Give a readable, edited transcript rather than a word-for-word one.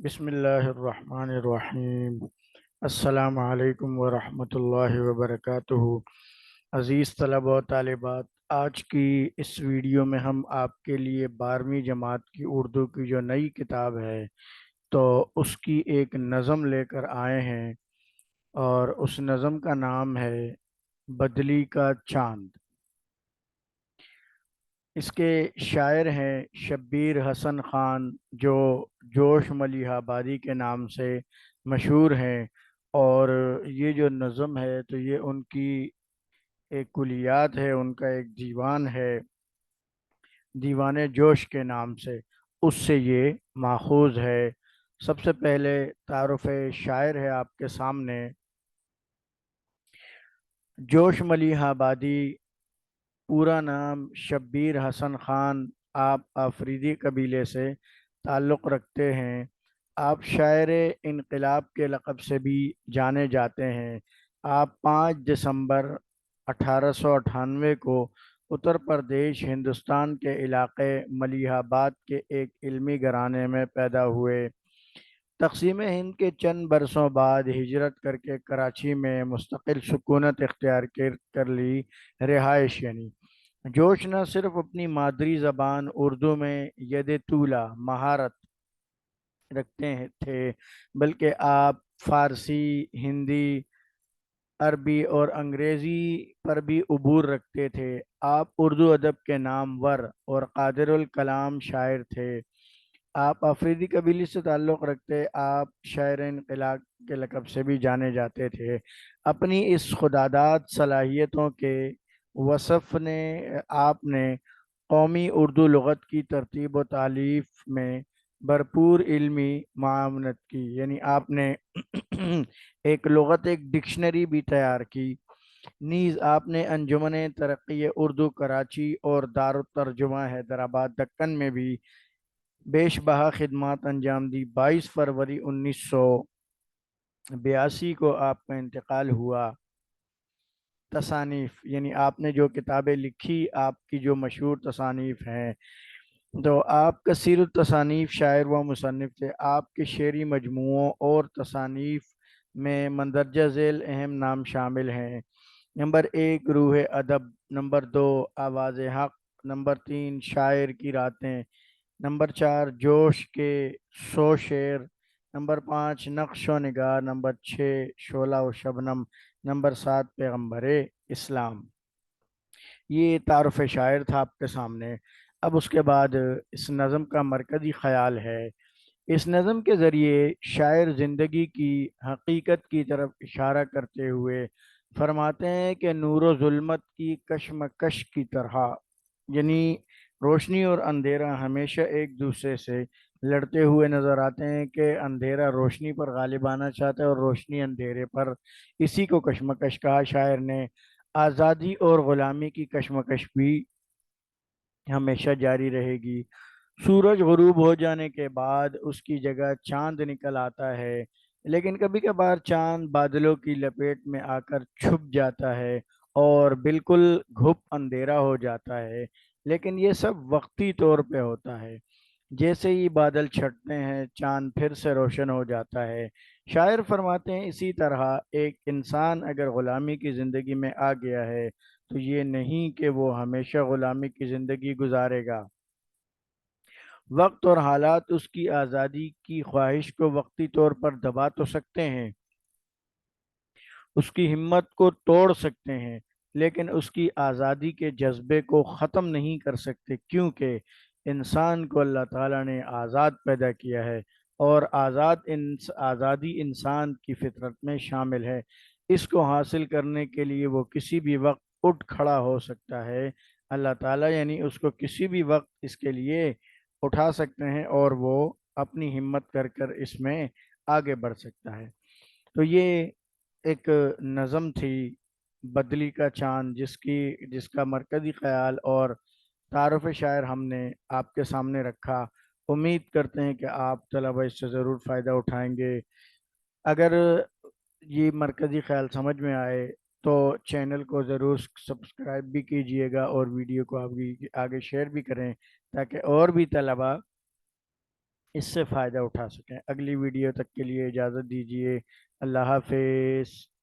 بسم اللہ الرحمن الرحیم۔ السلام علیکم ورحمۃ اللہ وبرکاتہ۔ عزیز طلبہ و طالبات، آج کی اس ویڈیو میں ہم آپ کے لیے 12ویں جماعت کی اردو کی جو نئی کتاب ہے تو اس کی ایک نظم لے کر آئے ہیں، اور اس نظم کا نام ہے بدلی کا چاند۔ اس کے شاعر ہیں شبیر حسن خان، جو جوش ملیح آبادی کے نام سے مشہور ہیں، اور یہ جو نظم ہے تو یہ ان کی ایک کلیات ہے، ان کا ایک دیوان ہے، دیوان جوش کے نام سے، اس سے یہ ماخوذ ہے۔ سب سے پہلے تعارف شاعر ہے آپ کے سامنے۔ جوش ملیح آبادی، پورا نام شبیر حسن خان، آپ آفریدی قبیلے سے تعلق رکھتے ہیں۔ آپ شاعر انقلاب کے لقب سے بھی جانے جاتے ہیں۔ آپ 5 دسمبر 1898 کو اتر پردیش ہندوستان کے علاقے ملیح آباد کے ایک علمی گھرانے میں پیدا ہوئے۔ تقسیم ہند کے چند برسوں بعد ہجرت کر کے کراچی میں مستقل سکونت اختیار کر لی رہائش، یعنی جوش نہ صرف اپنی مادری زبان اردو میں ید طولہ مہارت رکھتے تھے، بلکہ آپ فارسی، ہندی، عربی اور انگریزی پر بھی عبور رکھتے تھے۔ آپ اردو ادب کے نامور اور قادر الکلام شاعر تھے۔ آپ آفریدی قبیلے سے تعلق رکھتے، آپ شاعر انقلاب کے لقب سے بھی جانے جاتے تھے۔ اپنی اس خداداد صلاحیتوں کے وصف نے آپ نے قومی اردو لغت کی ترتیب و تالیف میں بھرپور علمی معاونت کی، یعنی آپ نے ایک لغت، ایک ڈکشنری بھی تیار کی۔ نیز آپ نے انجمن ترقی اردو کراچی اور دارالترجمہ حیدرآباد دکن میں بھی بیش بہا خدمات انجام دی۔ 22 فروری 1982 کو آپ کا انتقال ہوا۔ تصانیف، یعنی آپ نے جو کتابیں لکھی، آپ کی جو مشہور تصانیف ہیں، تو آپ کثیر التصانیف شاعر و مصنف تھے۔ آپ کے شعری مجموعوں اور تصانیف میں مندرجہ ذیل اہم نام شامل ہیں: نمبر 1 روح ادب، نمبر 2 آواز حق، نمبر 3 شاعر کی راتیں، نمبر 4 جوش کے 100 شعر، نمبر 5 نقش و نگار، نمبر 6 شعلہ و شبنم، نمبر 7 پیغمبر اسلام۔ یہ تعارف شاعر تھا آپ کے سامنے۔ اب اس کے بعد اس نظم کا مرکزی خیال ہے۔ اس نظم کے ذریعے شاعر زندگی کی حقیقت کی طرف اشارہ کرتے ہوئے فرماتے ہیں کہ نور و ظلمت کی کشمکش کی طرح، یعنی روشنی اور اندھیرا ہمیشہ ایک دوسرے سے لڑتے ہوئے نظر آتے ہیں، کہ اندھیرا روشنی پر غالب آنا چاہتا ہے اور روشنی اندھیرے پر، اسی کو کشمکش کہا شاعر نے۔ آزادی اور غلامی کی کشمکش بھی ہمیشہ جاری رہے گی۔ سورج غروب ہو جانے کے بعد اس کی جگہ چاند نکل آتا ہے، لیکن کبھی کبھار چاند بادلوں کی لپیٹ میں آ کر چھپ جاتا ہے اور بالکل گھپ اندھیرا ہو جاتا ہے، لیکن یہ سب وقتی طور پہ ہوتا ہے۔ جیسے ہی بادل چھٹتے ہیں چاند پھر سے روشن ہو جاتا ہے۔ شاعر فرماتے ہیں اسی طرح ایک انسان اگر غلامی کی زندگی میں آ گیا ہے تو یہ نہیں کہ وہ ہمیشہ غلامی کی زندگی گزارے گا۔ وقت اور حالات اس کی آزادی کی خواہش کو وقتی طور پر دبا تو سکتے ہیں، اس کی ہمت کو توڑ سکتے ہیں، لیکن اس کی آزادی کے جذبے کو ختم نہیں کر سکتے، کیونکہ انسان کو اللہ تعالیٰ نے آزاد پیدا کیا ہے، اور آزادی انسان کی فطرت میں شامل ہے۔ اس کو حاصل کرنے کے لیے وہ کسی بھی وقت اٹھ کھڑا ہو سکتا ہے۔ اللہ تعالیٰ یعنی اس کو کسی بھی وقت اس کے لیے اٹھا سکتے ہیں، اور وہ اپنی ہمت کر کر اس میں آگے بڑھ سکتا ہے۔ تو یہ ایک نظم تھی بدلی کا چاند، جس کا مرکزی خیال اور تعارف شاعر ہم نے آپ کے سامنے رکھا۔ امید کرتے ہیں کہ آپ طلبہ اس سے ضرور فائدہ اٹھائیں گے۔ اگر یہ مرکزی خیال سمجھ میں آئے تو چینل کو ضرور سبسکرائب بھی کیجئے گا، اور ویڈیو کو آگے شیئر بھی کریں، تاکہ اور بھی طلبہ اس سے فائدہ اٹھا سکیں۔ اگلی ویڈیو تک کے لیے اجازت دیجیے، اللہ حافظ۔